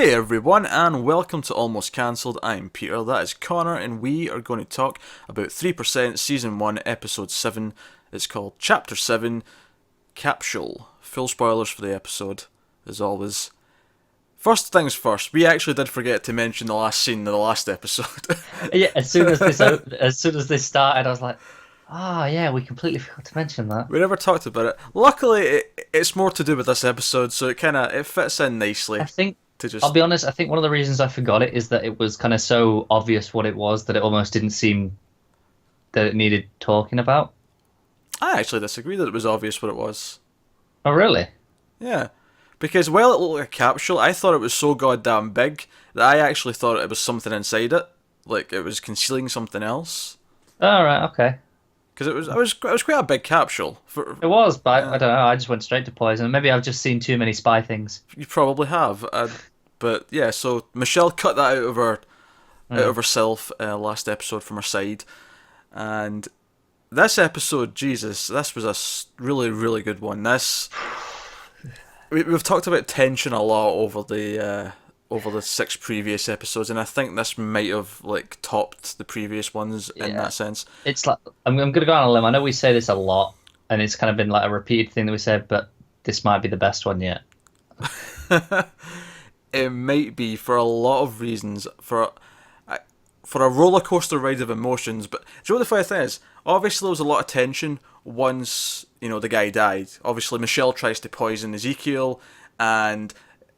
Hey everyone, and welcome to Almost Cancelled. I'm Peter, that is Connor, and we are going to talk about 3% Season 1, Episode 7. It's called Chapter 7, Capsule. Full spoilers for the episode, as always. First things first, we actually did forget to mention the last scene in the last episode. Yeah, as soon as this started, I was like, yeah, we completely forgot to mention that. We never talked about it. Luckily, it's more to do with this episode, so it fits in I nicely think, to I'll just... be honest, I think one of the reasons I forgot it is that it was kind of so obvious what it was that it almost didn't seem that it needed talking about. I actually disagree that it was obvious what it was. Oh, really? Yeah. Because while it looked like a capsule, I thought it was so goddamn big that I actually thought it was something inside it. Like it was concealing something else. All right, okay. Because it was quite a big capsule. It was, but Yeah, I don't know. I just went straight to poison. Maybe I've just seen too many spy things. you probably have. But yeah, so Michelle cut that out Hmm. of herself last episode from her side, and this episode, Jesus, this was really really good one. We've talked about tension a lot over the six previous episodes, and I think this might have like topped the previous ones in Yeah, that sense. it's like I'm gonna go on a limb. I know we say this a lot, and it's kind of been like a repeated thing that we said, but this might be the best one yet. It might be for a lot of reasons. For a roller coaster ride of emotions. But do you know what the funny thing is? Obviously, there was a lot of tension once the guy died. Obviously, Michelle tries to poison Ezekiel, and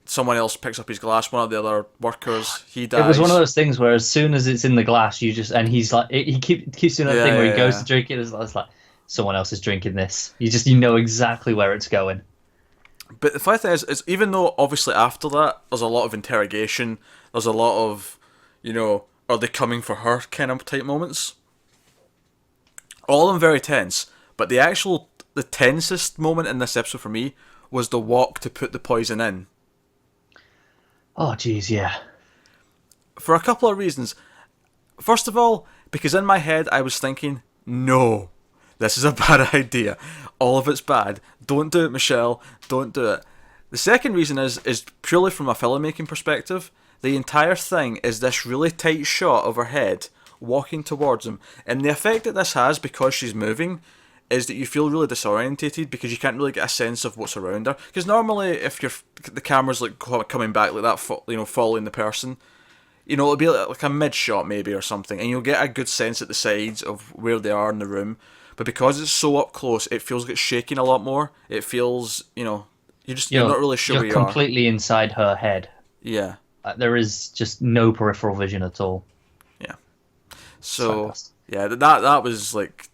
someone else picks up his glass. One of the other workers, he It was one of dies. those things where as soon as it's in the glass, you just and he's like keeps doing that Yeah, thing where he yeah, goes yeah. to drink it. It's like someone else is drinking this. You know exactly where it's going. But the funny thing is even though obviously after that there's a lot of interrogation, there's a lot of, are they coming for her kind of type moments. All of them very tense, but the tensest moment in this episode for me was the walk to put the poison in. Oh, geez, yeah. For a couple of reasons. First of all, because in my head I was thinking, no, this is a bad idea. All of it's bad. Don't do it, Michelle. Don't do it. The second reason is purely from a filmmaking perspective. The entire thing is this really tight shot of her head walking towards him, and the effect that this has because she's moving is that you feel really disorientated because you can't really get a sense of what's around her. Because normally, if the camera's like coming back like that, following the person, it'll be like a mid shot maybe or something, and you'll get a good sense at the sides of where they are in the room. But because it's so up close, it feels like it's shaking a lot more. It feels, you're You're not really sure you're where you are. completely inside her head. Yeah, There is just no peripheral vision at all. yeah. It's So fantastic. yeah, that was like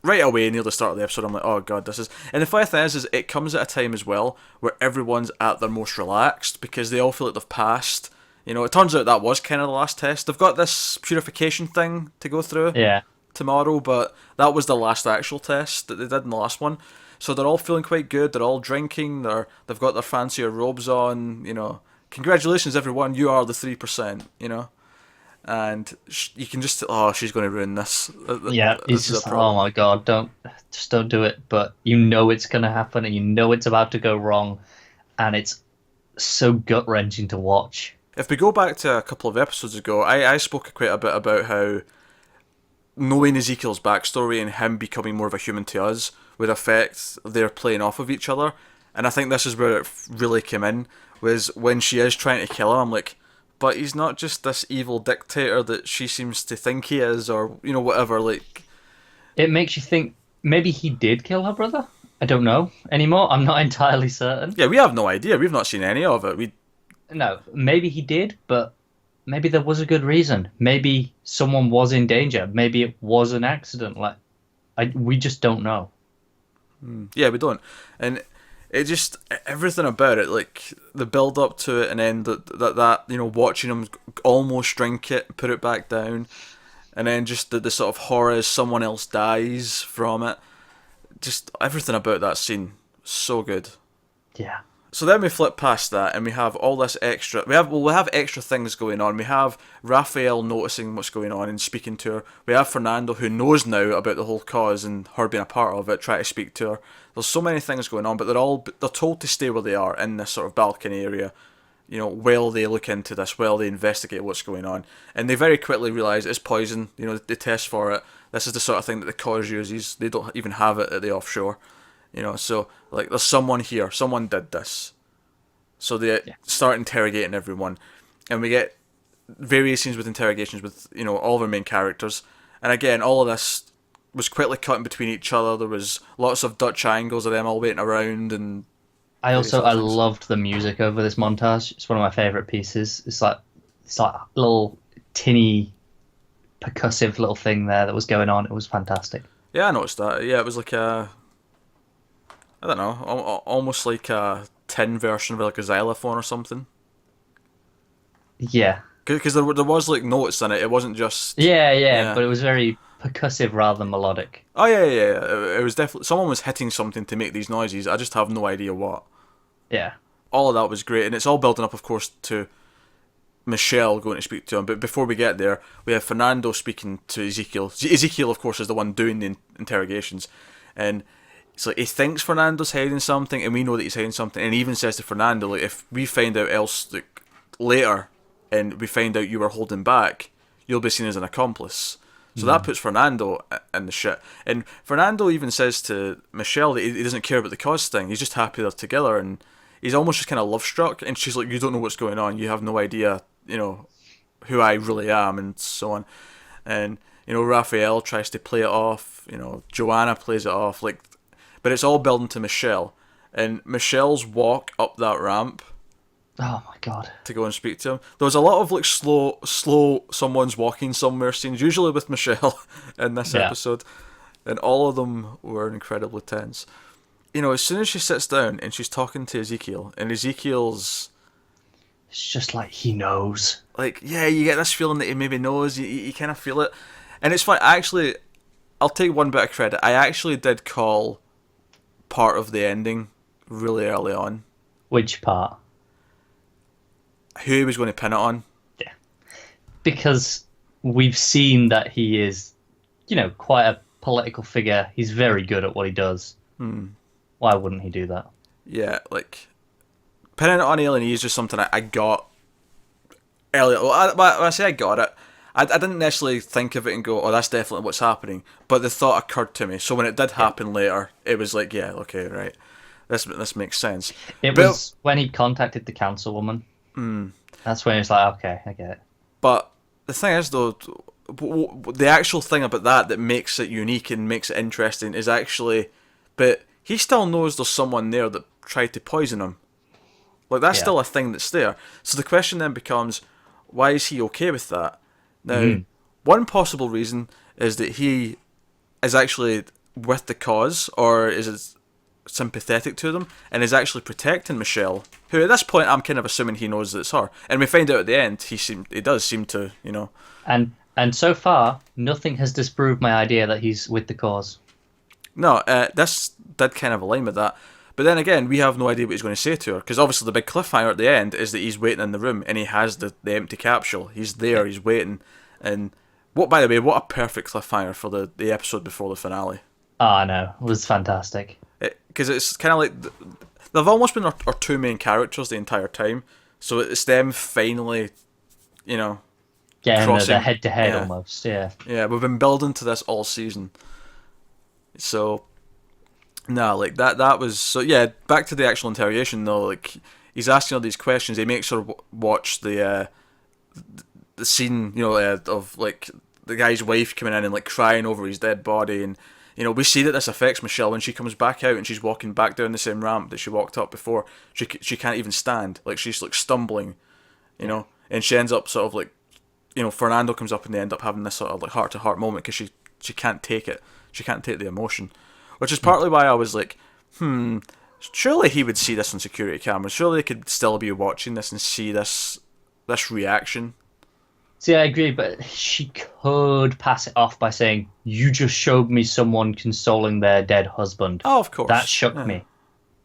right away near the start of the episode. I'm like, oh god, this is. And the funny thing is it comes at a time as well where everyone's at their most relaxed because they all feel like they've passed. It turns out that was kind of the last test. They've got this purification thing to go through Yeah. tomorrow, but that was the last actual test that they did in the last one. So they're all feeling quite good. They're all drinking. They've got their fancier robes on. Congratulations everyone, you are the 3%. And you can just she's going to ruin this. Yeah, This it's is a just oh problem. my God, don't do it. But you know it's gonna happen, and you know it's about to go wrong, and it's so gut wrenching to watch. If we go back to a couple of episodes ago, I spoke quite a bit about how knowing Ezekiel's backstory and him becoming more of a human to us would affect their playing off of each other. And I think this is where it really came in, was when she is trying to kill him, I'm like, but he's not just this evil dictator that she seems to think he is, or, whatever, like, It makes you think maybe he did kill her brother. I don't know anymore. I'm not entirely certain. yeah, we have no idea, we've not seen any of it, No, maybe he did, but maybe there was a good reason. Maybe someone was in danger. Maybe it was an accident. We just don't know. yeah, we don't. And it just, everything about it, like the build up to it, and then watching him almost drink it, put it back down, and then just the sort of horror as someone else dies from it. Just everything about that scene, so good. Yeah. So then we flip past that, and we have all this extra. We have extra things going on. We have Raphael noticing what's going on and speaking to her. We have Fernando who knows now about the whole cause and her being a part of it, try to speak to her. There's so many things going on, but they're told to stay where they are in this sort of balcony area. while they look into this, while they investigate what's going on, and they very quickly realise it's poison. They test for it. This is the sort of thing that the cause uses. They don't even have it at the offshore. So like there's someone here. Someone did this. So they start interrogating everyone, and we get various scenes with interrogations with all of our main characters. And again, all of this was quickly cutting between each other. There was lots of Dutch angles of them all waiting around, and I loved the music over this montage. It's one of my favorite pieces. It's like a little tinny percussive little thing there that was going on. It was fantastic. Yeah, I noticed that. Yeah, it was like I don't know, almost like a tin version of like a xylophone or something. Yeah. Because there was like notes in it. It wasn't just. Yeah, but it was very percussive rather than melodic. Oh yeah. It was definitely someone was hitting something to make these noises. I just have no idea what. Yeah. All of that was great, and it's all building up, of course, to Michele going to speak to him. But before we get there, we have Fernando speaking to Ezekiel. Ezekiel, of course, is the one doing the interrogations, and it's like he thinks Fernando's hiding something, and we know that he's hiding something. And he even says to Fernando, like, if we find out else like, later, and we find out you were holding back, you'll be seen as an accomplice. So that puts Fernando in the shit. And Fernando even says to Michele that he doesn't care about the cause thing. He's just happy they're together, and he's almost just kind of love struck. And she's like, "You don't know what's going on. You have no idea, who I really am," and so on. And Raphael tries to play it off. Joanna plays it off. But it's all building to Michele, and Michelle's walk up that ramp. Oh my god! To go and speak to him. There was a lot of like slow someone's walking somewhere scenes, usually with Michele in this episode, and all of them were incredibly tense. As soon as she sits down and she's talking to Ezekiel, and Ezekiel's, it's just like he knows. Like, yeah, you get this feeling that he maybe knows. You kind of feel it, and it's fun. Actually, I'll take one bit of credit. I actually did call part of the ending really early on. Which part? Who he was going to pin it on. Yeah. Because we've seen that he is, quite a political figure. He's very good at what he does. Why wouldn't he do that? Yeah, like, pinning it on Alien E is just something I got earlier. Well, when I say I got it, I didn't necessarily think of it and go, oh, that's definitely what's happening. But the thought occurred to me. So when it did happen later, it was like, yeah, okay, right. This makes sense. It was when he contacted the councilwoman. That's when it's like, okay, I get it. But the thing is, though, the actual thing about that makes it unique and makes it interesting is actually, but he still knows there's someone there that tried to poison him. Like, that's still a thing that's there. So the question then becomes, why is he okay with that? Now, one possible reason is that he is actually with the cause, or is it sympathetic to them, and is actually protecting Michele, who at this point I'm kind of assuming he knows that it's her, and we find out at the end he does seem to, and so far nothing has disproved my idea that he's with the cause. No, this did kind of align with that, but then again we have no idea what he's going to say to her, because obviously the big cliffhanger at the end is that he's waiting in the room and he has the empty capsule. He's there, he's waiting, and by the way, what a perfect cliffhanger for the episode before the finale. I know, it was fantastic. Because it's kind of like they've almost been our two main characters the entire time, so it's them finally, getting crossing the head to head almost. Yeah, we've been building to this all season. So, like that was so. Yeah, back to the actual interrogation though. Like, he's asking all these questions. He makes her watch the scene, of like the guy's wife coming in and like crying over his dead body, and we see that this affects Michele when she comes back out and she's walking back down the same ramp that she walked up before. She can't even stand. Like, she's like stumbling, and she ends up sort of like, Fernando comes up and they end up having this sort of like heart to heart moment because she can't take it. She can't take the emotion, which is partly why I was like, surely he would see this on security cameras. Surely they could still be watching this and see this reaction. See, I agree, but she could pass it off by saying, you just showed me someone consoling their dead husband. Oh, of course. That shook me.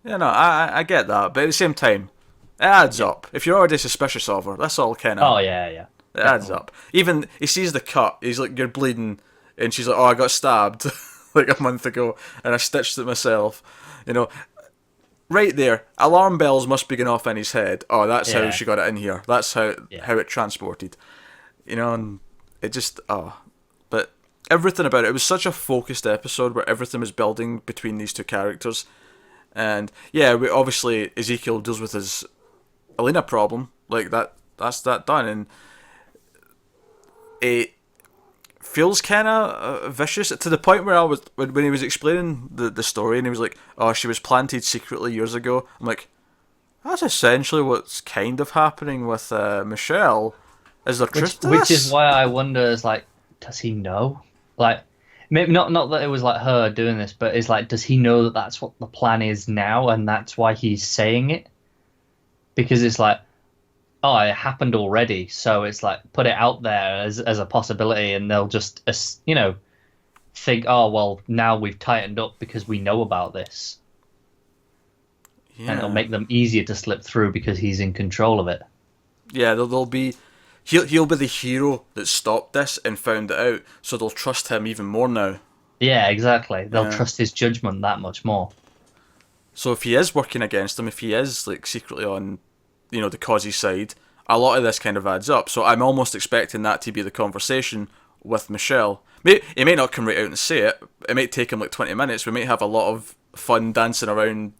Yeah, no, I get that, but at the same time, it adds up. If you're already suspicious of her, that's all kind of... Oh, yeah. It adds up. Even, he sees the cut, he's like, you're bleeding, and she's like, oh, I got stabbed like a month ago, and I stitched it myself. right there, alarm bells must be going off in his head. Oh, that's how Yeah, she got it in here. That's how yeah. it transported. And it just but everything about it. It was such a focused episode where everything was building between these two characters, and yeah, obviously Ezekiel deals with his Elena problem like that. That's that done, and it feels kind of vicious to the point where I was when he was explaining the story and he was like, "Oh, she was planted secretly years ago." I'm like, that's essentially what's kind of happening with Michelle. Is there truth to Which is this? why I wonder, is like, does he know? Like, maybe not that it was like her doing this, but it's like, does he know that that's what the plan is now, and that's why he's saying it? Because it's like, oh, it happened already, so it's like put it out there as a possibility, and they'll just think, oh well, now we've tightened up because we know about this, and it'll Yeah, make them easier to slip through because he's in control of it. yeah. There'll be he'll be the hero that stopped this and found it out, so they'll trust him even more now. Yeah, exactly. They'll Yeah. trust his judgment that much more. So if he is working against them, if he is like secretly on, the cause's side, a lot of this kind of adds up. So I'm almost expecting that to be the conversation with Michelle. He may not come right out and say it. It might take him like 20 minutes. We might have a lot of fun dancing around.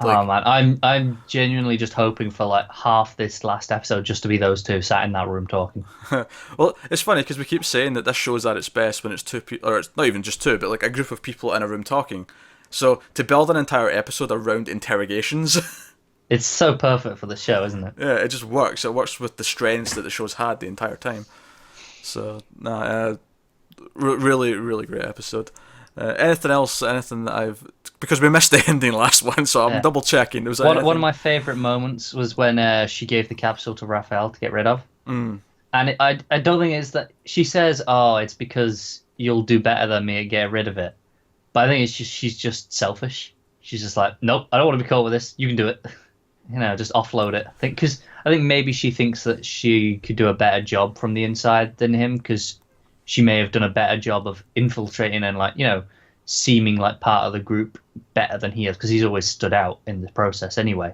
Oh Like, man, I'm genuinely just hoping for like half this last episode just to be those two sat in that room talking. well, it's funny because we keep saying that this show's at its best when it's two people, or it's not even just two, but like a group of people in a room talking. So to build an entire episode around interrogations, It's so perfect for the show, isn't it? yeah, it just works. It works with the strengths that the show's had the entire time. So, nah, really, really great episode. Anything else? Anything that because we missed the ending last one, so I'm Yeah. double checking. Was there One of anything? my favorite moments was when she gave the capsule to Raphael to get rid of. Mm. And I don't think it's that she says, "Oh, it's because you'll do better than me at getting rid of it." But I think it's just she's just selfish. She's just like, "Nope, I don't want to be caught with this. You can do it." Just offload it. I think maybe she thinks that she could do a better job from the inside than him because she may have done a better job of infiltrating and seeming like part of the group better than he has because he's always stood out in the process anyway.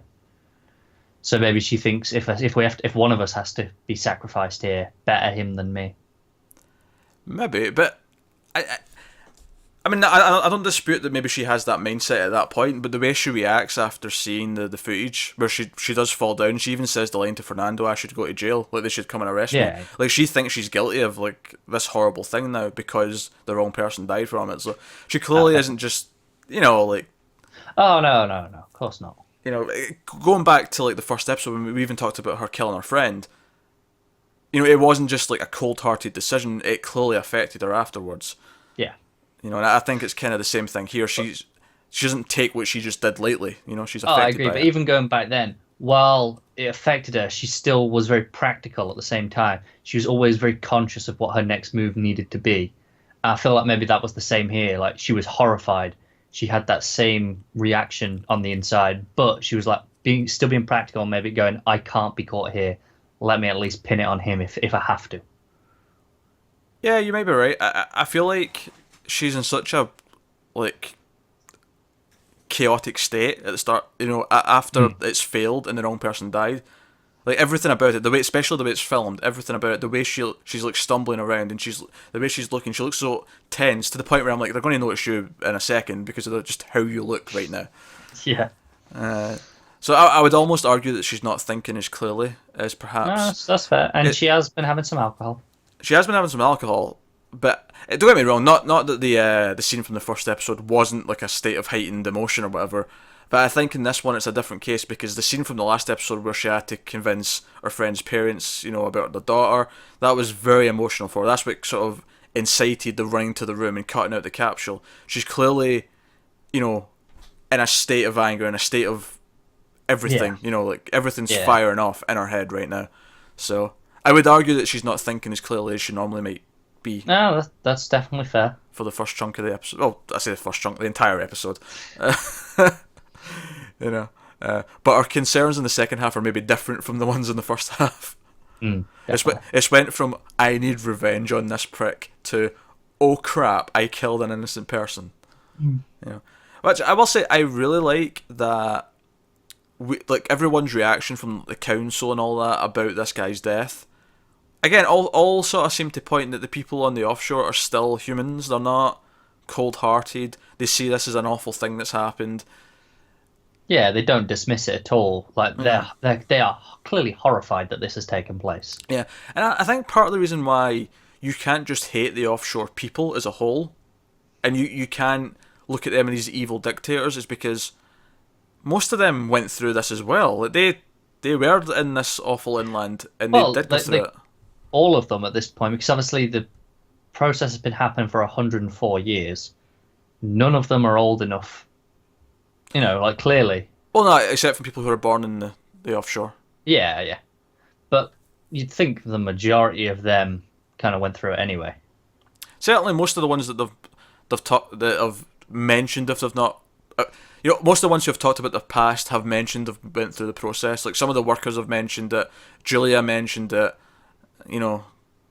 So maybe she thinks if one of us has to be sacrificed here, better him than me. Maybe, but I mean, I don't dispute that maybe she has that mindset at that point, but the way she reacts after seeing the footage, where she does fall down, she even says the line to Fernando, "I should go to jail, like they should come and arrest me." Yeah. Like she thinks she's guilty of like this horrible thing now because the wrong person died from it. So she clearly isn't just, like, Oh no, of course not. going back to like the first episode when we even talked about her killing her friend. It wasn't just like a cold-hearted decision. It clearly affected her afterwards. Yeah. And I think it's kind of the same thing here. She doesn't take what she just did lately. She's Oh, I affected agree. by But it. even going back then, while it affected her, she still was very practical at the same time. She was always very conscious of what her next move needed to be. I feel like maybe that was the same here. Like she was horrified. She had that same reaction on the inside, but she was like still being practical, maybe going, I can't be caught here. Let me at least pin it on him if I have to. Yeah, you may be right. I feel like she's in such a like chaotic state at the start. After it's failed and the wrong person died. Like everything about it, especially the way it's filmed, everything about it, the way she's like stumbling around and the way she's looking, she looks so tense to the point where I'm like, they're going to notice you in a second because of just how you look right now. Yeah. So I would almost argue that she's not thinking as clearly as No, perhaps that's fair. And it, she has been having some alcohol. she has been having some alcohol, but don't get me wrong. Not that the scene from the first episode wasn't like a state of heightened emotion or whatever. But I think in this one it's a different case because the scene from the last episode where she had to convince her friend's parents, about their daughter, that was very emotional for her. That's what sort of incited the running to the room and cutting out the capsule. She's clearly, in a state of anger, in a state of everything. Like everything's Yeah. firing off in her head right now. So I would argue that she's not thinking as clearly as she normally might be No, that's definitely fair. for the first chunk of the episode. Well, I say the first chunk, the entire episode. But our concerns in the second half are maybe different from the ones in the first half. Definitely. It's went from I need revenge on this prick to oh crap, I killed an innocent person. Which I will say I really like that like everyone's reaction from the council and all that about this guy's death. Again, all sort of seem to point that the people on the offshore are still humans. They're not cold-hearted. They see this as an awful thing that's happened. Yeah, they don't dismiss it at all. Like they are clearly horrified that this has taken place. Yeah, and I think part of the reason why you can't just hate the offshore people as a whole, and you can't look at them as these evil dictators, is because most of them went through this as well. Like they were in this awful inland, and they Well, did go through it. all of them at this point, because obviously the process has been happening for 104 years. None of them are old enough. Like clearly. Well, no, except for people who are born in the offshore. Yeah, yeah. But you'd think the majority of them kind of went through it anyway. Certainly, most of the ones that that have mentioned, if they've not, most of the ones who have talked about the past have mentioned they've went through the process. Like some of the workers have mentioned it. Julia mentioned it.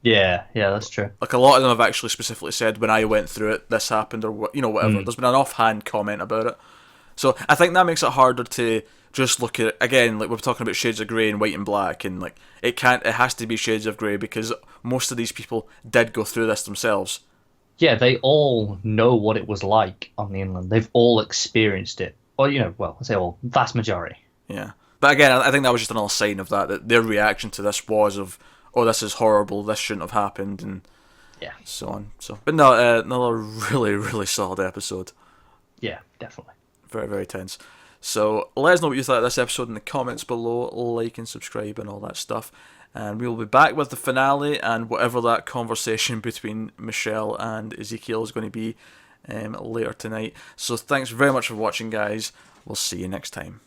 Yeah, that's true. Like a lot of them have actually specifically said, when I went through it, this happened, or whatever. There's been an offhand comment about it. So I think that makes it harder to just look at it again. Like we're talking about shades of grey and white and black, and like it has to be shades of grey because most of these people did go through this themselves. Yeah, they all know what it was like on the inland. They've all experienced it. Or, I say all, vast majority. Yeah. But again, I think that was just another sign of that their reaction to this was of, oh, this is horrible, this shouldn't have happened, and yeah, so on. So, but no, another really, really solid episode. Yeah, definitely. Very, very tense. So let us know what you thought of this episode in the comments below. Like and subscribe and all that stuff. And we will be back with the finale and whatever that conversation between Michele and Ezekiel is going to be later tonight. So thanks very much for watching, guys. We'll see you next time.